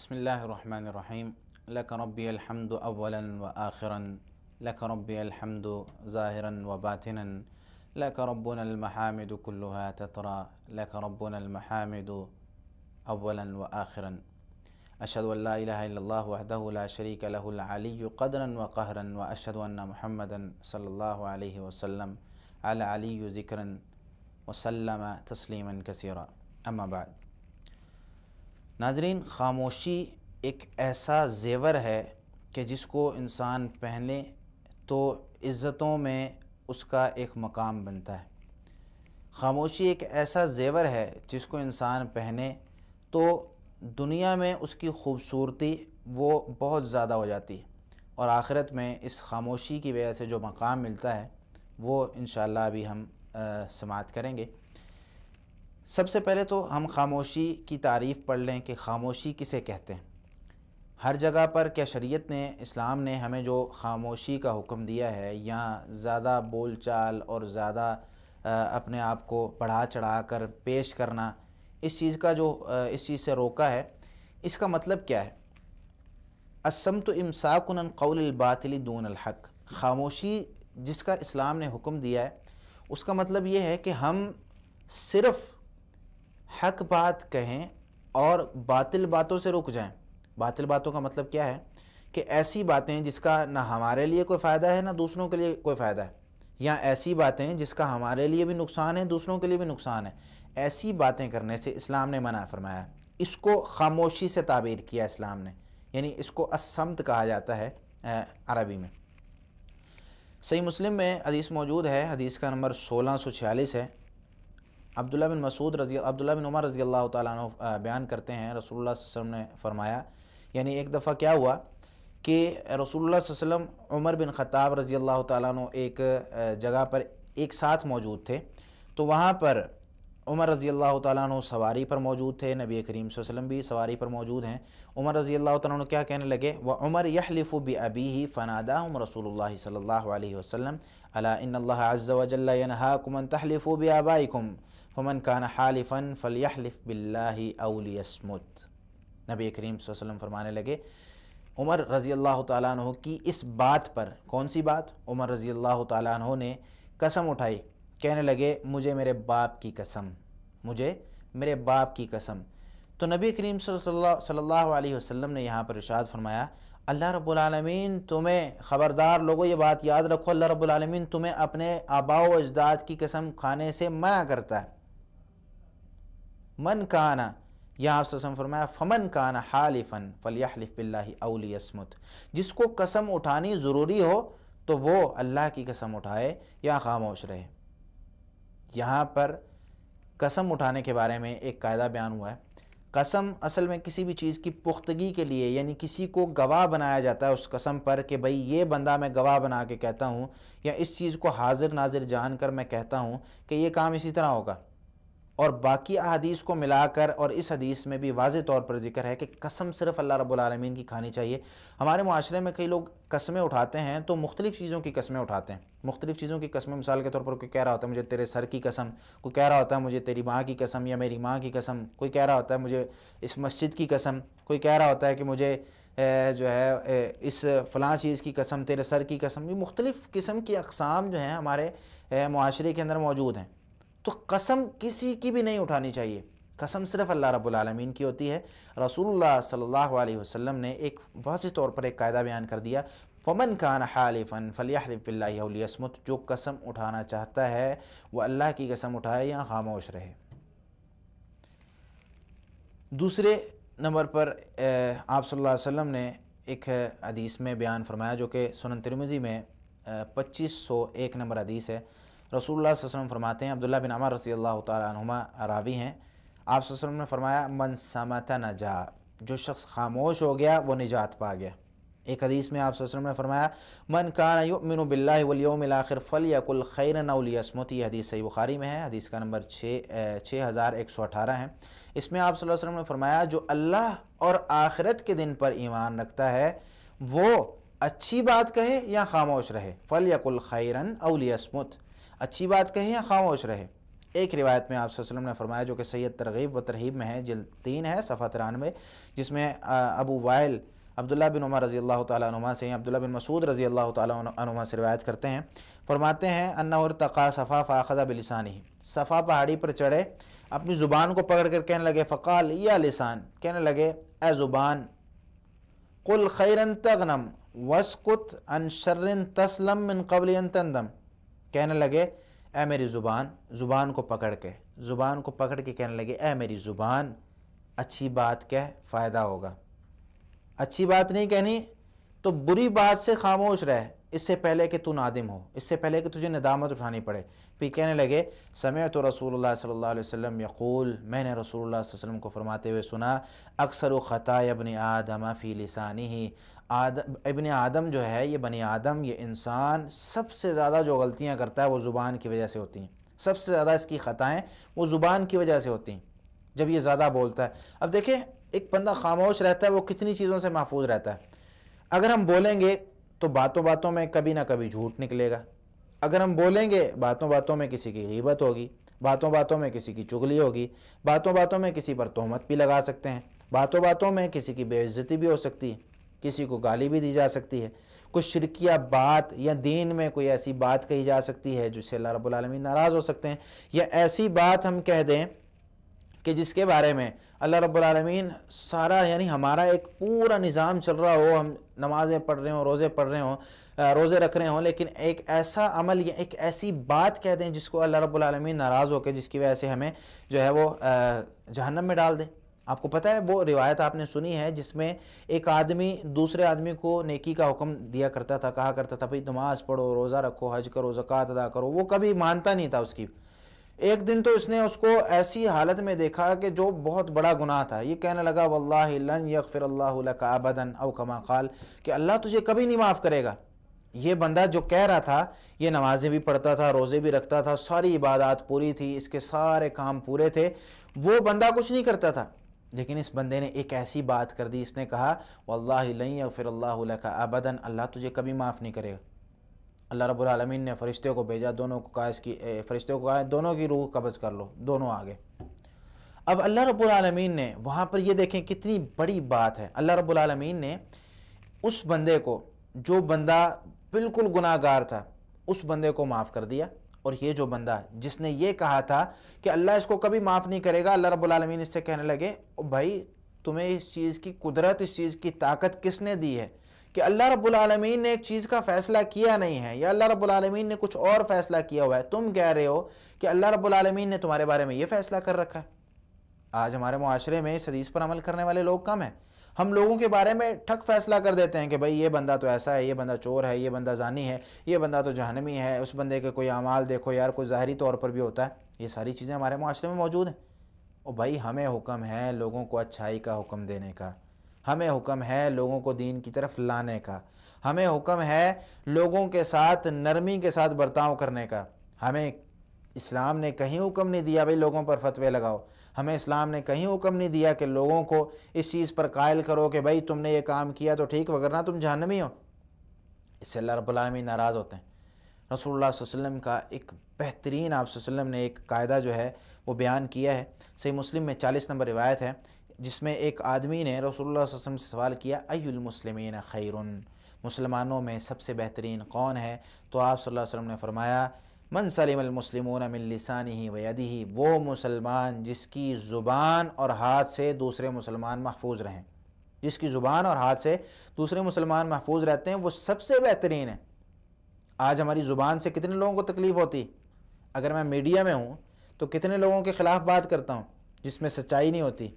بسم اللہ الرحمن الرحیم لک ربی الحمد اولا وآخرا لک ربی الحمد ظاہرا وباطنا لک ربنا المحامد كلها تترى لک ربنا المحامد اولا وآخرا اشهد ان لا الہ الا اللہ وحدہ لا شریک له العلی قدرا وقہرا واشهد ان محمدا صلی اللہ علیہ وسلم علی علی ذکرا وسلم تسلیما کثیرا اما بعد۔ ناظرین، خاموشی ایک ایسا زیور ہے کہ جس کو انسان پہنے تو عزتوں میں اس کا ایک مقام بنتا ہے۔ خاموشی ایک ایسا زیور ہے جس کو انسان پہنے تو دنیا میں اس کی خوبصورتی وہ بہت زیادہ ہو جاتی ہے، اور آخرت میں اس خاموشی کی وجہ سے جو مقام ملتا ہے وہ انشاءاللہ ابھی ہم سماعت کریں گے۔ سب سے پہلے تو ہم خاموشی کی تعریف پڑھ لیں کہ خاموشی کسے کہتے ہیں۔ ہر جگہ پر کیا شریعت نے، اسلام نے ہمیں جو خاموشی کا حکم دیا ہے یا زیادہ بول چال اور زیادہ اپنے آپ کو بڑھا چڑھا کر پیش کرنا، اس چیز سے روکا ہے، اس کا مطلب کیا ہے؟ الصمت امساک عن قول الباطل دون الحق۔ خاموشی جس کا اسلام نے حکم دیا ہے اس کا مطلب یہ ہے کہ ہم صرف حق بات کہیں اور باطل باتوں سے رک جائیں۔ باطل باتوں کا مطلب کیا ہے کہ ایسی باتیں جس کا نہ ہمارے لیے کوئی فائدہ ہے نہ دوسروں کے لیے کوئی فائدہ ہے، یا ایسی باتیں جس کا ہمارے لیے بھی نقصان ہے دوسروں کے لیے بھی نقصان ہے، ایسی باتیں کرنے سے اسلام نے منع فرمایا ہے۔ اس کو خاموشی سے تعبیر کیا اسلام نے، یعنی اس کو الصمت کہا جاتا ہے عربی میں۔ صحیح مسلم میں حدیث موجود ہے، حدیث کا نمبر 1646 ہے۔ عبداللہ بن عمر رضی اللہ تعالیٰ عنہ بیان کرتے ہیں، رسول اللہ صلی اللہ علیہ وسلم نے فرمایا، یعنی ایک دفعہ کیا ہوا کہ رسول اللہ صلی اللہ علیہ وسلم، عمر بن خطاب رضی اللہ تعالیٰ عنہ ایک جگہ پر ایک ساتھ موجود تھے، تو وہاں پر عمر رضی اللہ تعالیٰ عنہ سواری پر موجود تھے، نبی کریم صلی اللہ علیہ وسلم بھی سواری پر موجود ہیں۔ عمر رضی اللہ تعالیٰ عنہ کیا کہنے لگے؟ وعمر یحلف بأبیہ فناداہم رسول اللہ صلی اللہ علیہ وسلم الا ان اللہ عز وجل ینہاکم ان تحلفوا بآبائکم فمن کان حالفا فلیحلف باللہ او لیصمت۔ نبی کریم صلی اللہ علیہ وسلم فرمانے لگے، عمر رضی اللہ تعالیٰ عنہ کی اس بات پر، کون سی بات؟ عمر رضی اللہ تعالیٰ عنہ نے قسم اٹھائی، کہنے لگے مجھے میرے باپ کی قسم، مجھے میرے باپ کی قسم۔ تو نبی کریم صلی اللہ علیہ وسلم نے یہاں پر ارشاد فرمایا، اللہ رب العالمین تمہیں، خبردار لوگوں یہ بات یاد رکھو، اللہ رب العالمین تمہیں اپنے آباء و اجداد کی قسم کھانے سے منع کرتا ہے۔ من کانا، یہاں آپ صلی اللہ علیہ وسلم فرمایا فمن کانا حالفا فلیحلف باللہ او لیصمت، جس کو قسم اٹھانی ضروری ہو تو وہ اللہ کی قسم اٹھائے یا خاموش رہے۔ یہاں پر قسم اٹھانے کے بارے میں ایک قاعدہ بیان ہوا ہے۔ قسم اصل میں کسی بھی چیز کی پختگی کے لیے، یعنی کسی کو گواہ بنایا جاتا ہے اس قسم پر کہ بھئی یہ بندہ میں گواہ بنا کے کہتا ہوں، یا اس چیز کو حاضر ناظر جان کر میں کہتا ہوں کہ یہ کام اسی طرح ہوگا۔ اور باقی احادیث کو ملا کر، اور اس حدیث میں بھی واضح طور پر ذکر ہے کہ قسم صرف اللہ رب العالمین کی کھانی چاہیے۔ ہمارے معاشرے میں کئی لوگ قسمیں اٹھاتے ہیں تو مختلف چیزوں کی قسمیں اٹھاتے ہیں، مختلف چیزوں کی قسمیں، مثال کے طور پر کوئی کہہ رہا ہوتا ہے مجھے تیرے سر کی قسم، کوئی کہہ رہا ہوتا ہے مجھے تیری ماں کی قسم یا میری ماں کی قسم، کوئی کہہ رہا ہوتا ہے مجھے اس مسجد کی قسم، کوئی کہہ رہا ہوتا ہے کہ مجھے جو ہے اس فلاں چیز کی قسم، تیرے سر کی قسم۔ یہ مختلف قسم کی اقسام جو ہیں ہمارے معاشرے کے اندر موجود ہیں، تو قسم کسی کی بھی نہیں اٹھانی چاہیے، قسم صرف اللہ رب العالمین کی ہوتی ہے۔ رسول اللہ صلی اللہ علیہ وسلم نے ایک واضح طور پر ایک قاعدہ بیان کر دیا، فمن کان حالفا فلیحلف باللہ او لیصمت، جو قسم اٹھانا چاہتا ہے وہ اللہ کی قسم اٹھائے یا خاموش رہے۔ دوسرے نمبر پر آپ صلی اللہ علیہ وسلم نے ایک حدیث میں بیان فرمایا جو کہ سنن ترمذی میں 2501 نمبر حدیث ہے۔ رسول اللہ صلی اللہ علیہ وسلم فرماتے ہیں، عبداللہ بن عمر رضی اللہ تعالیٰ عنہما راوی ہیں، آپ صلی اللہ علیہ وسلم نے فرمایا من صمت نجا، جو شخص خاموش ہو گیا وہ نجات پا گیا۔ ایک حدیث میں آپ صلی اللہ علیہ وسلم نے فرمایا من کان یؤمن باللہ والیوم الاخر فلیقل خیرا او لیصمت۔ یہ حدیث صحیح بخاری میں ہے، حدیث کا نمبر 6118 ہے۔ اس میں آپ صلی اللہ علیہ وسلم نے فرمایا جو اللہ اور آخرت کے دن پر ایمان رکھتا ہے وہ اچھی بات کہے یا خاموش رہے، فلیقل خیرا او لیصمت، اچھی بات کہے یا خاموش رہے۔ ایک روایت میں آپ صلی اللہ علیہ وسلم نے فرمایا جو کہ سید ترغیب و ترہیب میں ہے، جلد 3 ہے، صفحہ 93، جس میں ابو وائل عبداللہ بن عمر رضی اللہ تعالیٰ عنہما سے، عبداللہ بن مسعود رضی اللہ تعالیٰ عنہما سے روایت کرتے ہیں، فرماتے ہیں انہ ارتقا صفا فاخذ بلسانہ، صفا پہاڑی پر چڑھے، اپنی زبان کو پکڑ کر کہنے لگے، فقال یا لسان، کہنے لگے اے زبان، قل خیرا تغنم واسکت عن شر تسلم من قبل ان تندم، کہنے لگے اے میری زبان، زبان کو پکڑ کے کہنے لگے اے میری زبان، اچھی بات کہہ، فائدہ ہوگا، اچھی بات نہیں کہنی تو بری بات سے خاموش رہ، اس سے پہلے کہ تو نادم ہو، اس سے پہلے کہ تجھے ندامت اٹھانی پڑے۔ پھر کہنے لگے سمعت رسول اللہ صلی اللہ علیہ وسلم یقول، میں نے رسول اللہ صلی اللہ علیہ وسلم کو فرماتے ہوئے سنا، اکثر خطایا ابن آدم فی لسانہ، ابن آدم جو ہے، یہ بنی آدم، یہ انسان سب سے زیادہ جو غلطیاں کرتا ہے وہ زبان کی وجہ سے ہوتی ہیں، سب سے زیادہ اس کی خطائیں وہ زبان کی وجہ سے ہوتی ہیں جب یہ زیادہ بولتا ہے۔ اب دیکھیں ایک بندہ خاموش رہتا ہے وہ کتنی چیزوں سے محفوظ رہتا ہے۔ اگر ہم بولیں گے تو باتوں باتوں میں کبھی نہ کبھی جھوٹ نکلے گا، اگر ہم بولیں گے باتوں باتوں میں کسی کی غیبت ہوگی، باتوں باتوں میں کسی کی چغلی ہوگی، باتوں باتوں میں کسی پر تہمت بھی لگا سکتے ہیں، باتوں باتوں میں کسی کی بے عزتی بھی ہو سکتی ہے، کسی کو گالی بھی دی جا سکتی ہے، کچھ شرکیہ بات یا دین میں کوئی ایسی بات کہی جا سکتی ہے جس سے اللہ رب العالمین ناراض ہو سکتے ہیں، یا ایسی بات ہم کہہ دیں کہ جس کے بارے میں اللہ رب العالمین سارا، یعنی ہمارا ایک پورا نظام چل رہا ہو، ہم نمازیں پڑھ رہے ہوں، روزے پڑھ رہے ہوں، روزے رکھ رہے ہوں، لیکن ایک ایسا عمل یا ایک ایسی بات کہہ دیں جس کو اللہ رب العالمین ناراض ہو کے جس کی وجہ سے ہمیں جو ہے وہ جہنم میں ڈال دیں۔ آپ کو پتہ ہے وہ روایت آپ نے سنی ہے جس میں ایک آدمی دوسرے آدمی کو نیکی کا حکم دیا کرتا تھا، کہا کرتا تھا بھئی نماز پڑھو، روزہ رکھو، حج کرو، زکوٰۃ ادا کرو، وہ کبھی مانتا نہیں تھا اس کی۔ ایک دن تو اس نے اس کو ایسی حالت میں دیکھا کہ جو بہت بڑا گناہ تھا، یہ کہنے لگا واللہ لن یغفر اللہ لک ابدا، او کما قال، کہ اللہ تجھے کبھی نہیں معاف کرے گا۔ یہ بندہ جو کہہ رہا تھا، یہ نمازیں بھی پڑھتا تھا، روزے بھی رکھتا تھا، ساری عبادات پوری تھی، اس کے سارے کام پورے تھے، وہ بندہ کچھ نہیں کرتا تھا، لیکن اس بندے نے ایک ایسی بات کر دی، اس نے کہا واللہ لن یغفر اللہ لک ابدا، اللہ تجھے کبھی معاف نہیں کرے گا۔ اللہ رب العالمین نے فرشتے کو بھیجا، دونوں کو کہا فرشتے کو کہا دونوں کی روح قبض کر لو، دونوں آگے۔ اب اللہ رب العالمین نے وہاں پر یہ دیکھیں کتنی بڑی بات ہے، اللہ رب العالمین نے اس بندے کو، جو بندہ بالکل گناہ گار تھا، اس بندے کو معاف کر دیا، اور یہ جو بندہ جس نے یہ کہا تھا کہ اللہ اس کو کبھی معاف نہیں کرے گا، اللہ رب العالمین اس سے کہنے لگے بھائی تمہیں اس چیز کی قدرت، اس چیز کی طاقت کس نے دی ہے کہ اللہ رب العالمین نے ایک چیز کا فیصلہ کیا نہیں ہے، یا اللہ رب العالمین نے کچھ اور فیصلہ کیا ہوا ہے، تم کہہ رہے ہو کہ اللہ رب العالمین نے تمہارے بارے میں یہ فیصلہ کر رکھا ہے۔ آج ہمارے معاشرے میں اس حدیث پر عمل کرنے والے لوگ کم ہیں، ہم لوگوں کے بارے میں ٹھک فیصلہ کر دیتے ہیں کہ بھئی یہ بندہ تو ایسا ہے، یہ بندہ چور ہے، یہ بندہ زانی ہے، یہ بندہ تو جہنمی ہے، اس بندے کے کوئی اعمال دیکھو یار، کوئی ظاہری طور پر بھی ہوتا ہے، یہ ساری چیزیں ہمارے معاشرے میں موجود ہیں۔ اور بھائی ہمیں حکم ہے لوگوں کو اچھائی کا حکم دینے کا، ہمیں حکم ہے لوگوں کو دین کی طرف لانے کا، ہمیں حکم ہے لوگوں کے ساتھ نرمی کے ساتھ برتاؤ کرنے کا۔ ہمیں اسلام نے کہیں حکم نہیں دیا بھئی لوگوں پر فتوے لگاؤ، ہمیں اسلام نے کہیں حکم نہیں دیا کہ لوگوں کو اس چیز پر قائل کرو کہ بھئی تم نے یہ کام کیا تو ٹھیک، وگرنہ تم جہنمی ہو۔ اس سے اللہ رب العالمین ناراض ہوتے ہیں۔ رسول اللہ صلی اللہ علیہ وسلم کا ایک بہترین، آپ صلی اللہ علیہ وسلم نے ایک قاعدہ جو ہے وہ بیان کیا ہے، صحیح مسلم میں 40 نمبر روایت ہے، جس میں ایک آدمی نے رسول اللہ صلی اللہ علیہ وسلم سے سوال کیا ای المسلمین خیر، مسلمانوں میں سب سے بہترین کون ہے؟ تو آپ صلی اللہ علیہ وسلم نے فرمایا من سلم المسلمون من لسانہ و یدہ، وہ مسلمان جس کی زبان اور ہاتھ سے دوسرے مسلمان محفوظ رہیں، جس کی زبان اور ہاتھ سے دوسرے مسلمان محفوظ رہتے ہیں، وہ سب سے بہترین ہے۔ آج ہماری زبان سے کتنے لوگوں کو تکلیف ہوتی، اگر میں میڈیا میں ہوں تو کتنے لوگوں کے خلاف بات کرتا ہوں جس میں سچائی نہیں ہوتی،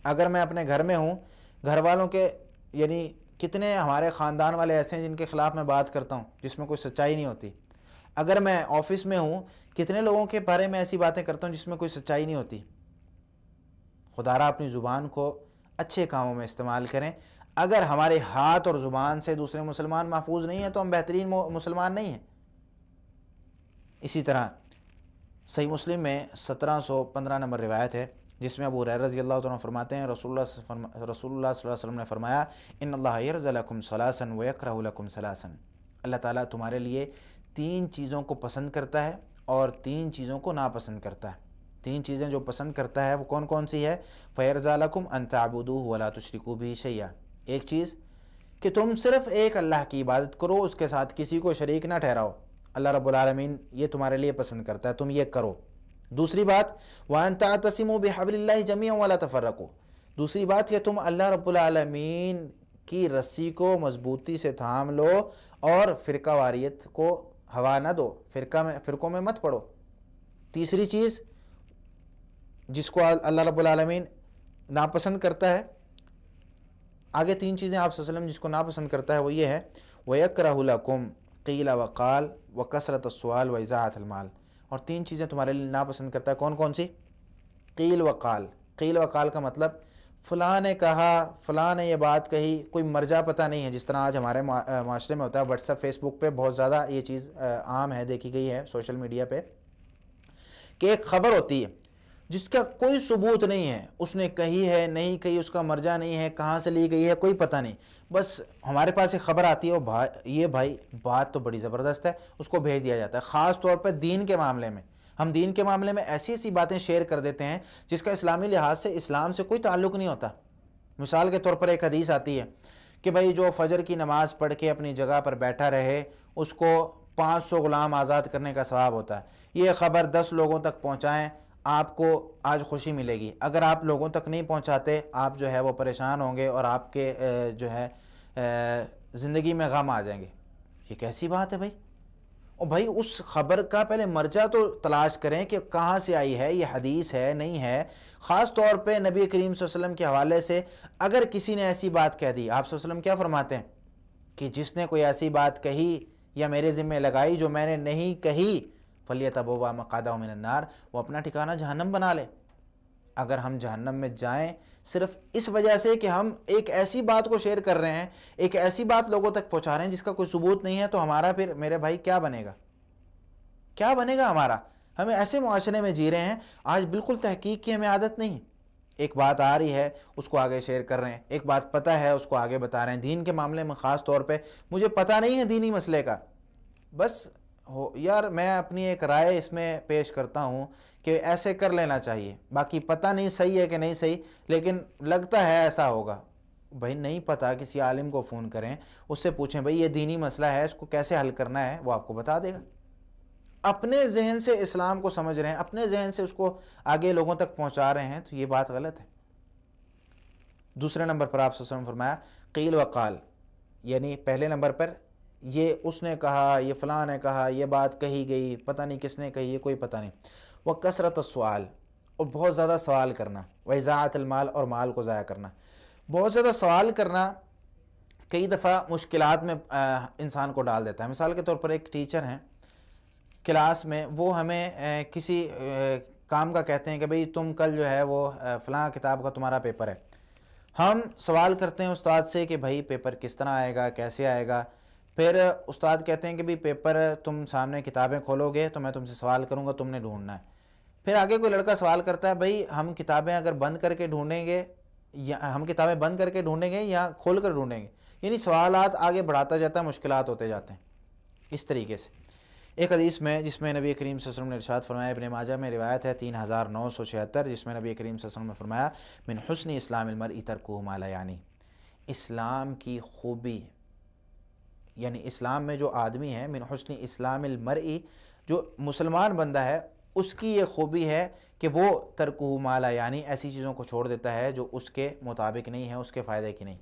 اگر میں اپنے گھر میں ہوں، گھر والوں کے، یعنی کتنے ہمارے خاندان والے ایسے ہیں جن کے خلاف میں بات کرتا ہوں جس میں کوئی سچائی نہیں ہوتی، اگر میں آفس میں ہوں کتنے لوگوں کے بارے میں ایسی باتیں کرتا ہوں جس میں کوئی سچائی نہیں ہوتی۔ خدا را اپنی زبان کو اچھے کاموں میں استعمال کریں۔ اگر ہمارے ہاتھ اور زبان سے دوسرے مسلمان محفوظ نہیں ہیں تو ہم بہترین مسلمان نہیں ہیں۔ اسی طرح صحیح مسلم میں 1715 نمبر روایت ہے جس میں ابو ہریرہ رضی اللہ عنہ فرماتے ہیں رسول اللہ صلی اللہ علیہ وسلم نے فرمایا ان اللہ یرضى لکم ثلاثا ویکرہ لکم ثلاثا، اللہ تعالیٰ تمہارے لیے 3 چیزوں کو پسند کرتا ہے اور 3 چیزوں کو ناپسند کرتا ہے۔ 3 چیزیں جو پسند کرتا ہے وہ کون کون سی ہے؟ فَيَرْضَىٰ لَكُمْ أَن تَعْبُدُوهُ وَلَا تُشْرِكُوا بِهِ شَيْئًا، ایک چیز کہ تم صرف ایک اللہ کی عبادت کرو، اس کے ساتھ کسی کو شریک نہ ٹھہراؤ، اللہ رب العالمین یہ تمہارے لیے پسند کرتا ہے، تم یہ کرو۔ دوسری بات وَأَن تَعْتَصِمُوا بِحَبْلِ اللَّهِ جَمِيعًا وَلَا تَفَرَّقُوا، دوسری بات کہ تم اللہ رب العالمین کی رسی کو مضبوطی سے تھام لو اور فرقہ واریت کو ہوا نہ دو، فرقوں میں مت پڑو۔ تیسری چیز جس کو اللہ رب العالمین ناپسند کرتا ہے، آگے 3 چیزیں آپ صلی اللہ علیہ وسلم جس کو ناپسند کرتا ہے وہ یہ ہے وَيَكْرَهُ لَكُمْ قِيلَ وَقَالَ وَكَثْرَةَ السُّؤَالِ وَإِضَاعَةَ الْمَالِ، اور 3 چیزیں تمہارے لیے ناپسند کرتا ہے، کون کون سی؟ قیل وقال، قیل وقال کا مطلب فلاں نے کہا، فلاں نے یہ بات کہی، کوئی مرجع پتہ نہیں ہے، جس طرح آج ہمارے معاشرے میں ہوتا ہے، واٹس ایپ فیس بک پہ بہت زیادہ یہ چیز عام ہے، دیکھی گئی ہے سوشل میڈیا پہ، کہ ایک خبر ہوتی ہے جس کا کوئی ثبوت نہیں ہے، اس نے کہی ہے نہیں کہی، اس کا مرجع نہیں ہے، کہاں سے لی گئی ہے کوئی پتہ نہیں، بس ہمارے پاس ایک خبر آتی ہے یہ بھائی بات تو بڑی زبردست ہے، اس کو بھیج دیا جاتا ہے۔ خاص طور پہ دین کے معاملے میں ہم دین کے معاملے میں ایسی ایسی باتیں شیئر کر دیتے ہیں جس کا اسلامی لحاظ سے اسلام سے کوئی تعلق نہیں ہوتا۔ مثال کے طور پر ایک حدیث آتی ہے کہ بھائی جو فجر کی نماز پڑھ کے اپنی جگہ پر بیٹھا رہے اس کو 500 غلام آزاد کرنے کا ثواب ہوتا ہے، یہ خبر 10 لوگوں تک پہنچائیں، آپ کو آج خوشی ملے گی، اگر آپ لوگوں تک نہیں پہنچاتے آپ جو ہے وہ پریشان ہوں گے اور آپ کے جو ہے زندگی میں غم آ جائیں گے۔ یہ کیسی بات ہے بھائی؟ اور بھائی اس خبر کا پہلے مرجع تو تلاش کریں کہ کہاں سے آئی ہے، یہ حدیث ہے نہیں ہے۔ خاص طور پہ نبی کریم صلی اللہ علیہ وسلم کے حوالے سے اگر کسی نے ایسی بات کہہ دی، آپ صلی اللہ علیہ وسلم کیا فرماتے ہیں کہ جس نے کوئی ایسی بات کہی یا میرے ذمہ لگائی جو میں نے نہیں کہی فَلْيَتَبَوَّأْ مَقْعَدَهُ مِنَ النَّارِ، وہ اپنا ٹھکانہ جہنم بنا لے۔ اگر ہم جہنم میں جائیں صرف اس وجہ سے کہ ہم ایک ایسی بات کو شیئر کر رہے ہیں، ایک ایسی بات لوگوں تک پہنچا رہے ہیں جس کا کوئی ثبوت نہیں ہے، تو ہمارا پھر میرے بھائی کیا بنے گا؟ کیا بنے گا ہمارا؟ ہمیں ایسے معاشرے میں جی رہے ہیں آج بالکل تحقیق کی ہمیں عادت نہیں، ایک بات آ رہی ہے اس کو آگے شیئر کر رہے ہیں، ایک بات پتہ ہے اس کو آگے بتا رہے ہیں۔ دین کے معاملے میں خاص طور پہ مجھے پتہ نہیں ہے دینی مسئلے کا، بس یار میں اپنی ایک رائے اس میں پیش کرتا ہوں کہ ایسے کر لینا چاہیے، باقی پتہ نہیں صحیح ہے کہ نہیں صحیح، لیکن لگتا ہے ایسا ہوگا۔ بھائی نہیں پتہ، کسی عالم کو فون کریں، اس سے پوچھیں بھائی یہ دینی مسئلہ ہے، اس کو کیسے حل کرنا ہے، وہ آپ کو بتا دے گا۔ اپنے ذہن سے اسلام کو سمجھ رہے ہیں، اپنے ذہن سے اس کو آگے لوگوں تک پہنچا رہے ہیں، تو یہ بات غلط ہے۔ دوسرے نمبر پر آپ صلی اللہ علیہ وسلم فرمایا قیل وقال، یعنی پہلے نمبر پر یہ اس نے کہا، یہ فلاں نے کہا، یہ بات کہی گئی، پتہ نہیں کس نے کہی، یہ کوئی پتہ نہیں۔ وَكَثْرَةَ السُّؤَالِ، اور بہت زیادہ سوال کرنا، وَإِضَاعَةَ الْمَالِ، اور مال کو ضائع کرنا۔ بہت زیادہ سوال کرنا کئی دفعہ مشکلات میں انسان کو ڈال دیتا ہے۔ مثال کے طور پر ایک ٹیچر ہیں کلاس میں، وہ ہمیں کسی کام کا کہتے ہیں کہ بھئی تم کل جو ہے وہ فلاں کتاب کا تمہارا پیپر ہے۔ ہم سوال کرتے ہیں استاد سے کہ بھائی پیپر کس طرح آئے گا، کیسے آئے گا، پھر استاد کہتے ہیں کہ بھئی پیپر تم سامنے کتابیں کھولو گے تو میں تم سے سوال کروں گا، تم نے ڈھونڈنا ہے۔ پھر آگے کوئی لڑکا سوال کرتا ہے بھئی ہم کتابیں اگر بند کر کے ڈھونڈیں گے، یا ہم کتابیں بند کر کے ڈھونڈیں گے یا کھول کر ڈھونڈیں گے، یعنی سوالات آگے بڑھاتا جاتا ہے، مشکلات ہوتے جاتے ہیں۔ اس طریقے سے ایک حدیث میں جس میں نبی کریم صلی اللہ علیہ وسلم نے ارشاد فرمایا، ابن ماجہ میں روایت ہے 3976، جس میں نبی کریم صلی اللہ علیہ وسلم نے فرمایا من حسن اسلام المرء ترکہ ما لا یعنی، اسلام کی خوبی، یعنی اسلام میں جو آدمی ہے، من حسن اسلام المرء، جو مسلمان بندہ ہے، اس کی یہ خوبی ہے کہ وہ ترکہ ما لا یعنی، ایسی چیزوں کو چھوڑ دیتا ہے جو اس کے مطابق نہیں ہے، اس کے فائدے کی نہیں۔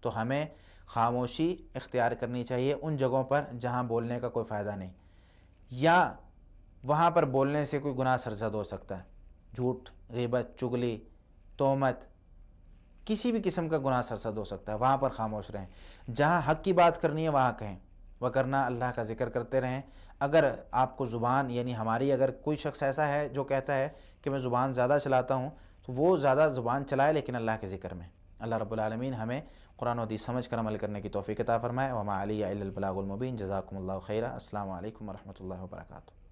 تو ہمیں خاموشی اختیار کرنی چاہیے ان جگہوں پر جہاں بولنے کا کوئی فائدہ نہیں، یا وہاں پر بولنے سے کوئی گناہ سرزد ہو سکتا ہے، جھوٹ، غیبت، چغلی، تہمت، کسی بھی قسم کا گناہ سرزد ہو سکتا ہے، وہاں پر خاموش رہیں۔ جہاں حق کی بات کرنی ہے وہاں کہیں، وگرنہ اللہ کا ذکر کرتے رہیں۔ اگر آپ کو زبان، یعنی ہماری اگر کوئی شخص ایسا ہے جو کہتا ہے کہ میں زبان زیادہ چلاتا ہوں، تو وہ زیادہ زبان چلائے لیکن اللہ کے ذکر میں۔ اللہ رب العالمین ہمیں قرآن و حدیث سمجھ کر عمل کرنے کی توفیق عطا فرمائے۔ وما علیہ الا البلاغ المبین۔ جزاکم اللہ خیرا۔ السلام علیکم ورحمۃ اللہ وبرکاتہ۔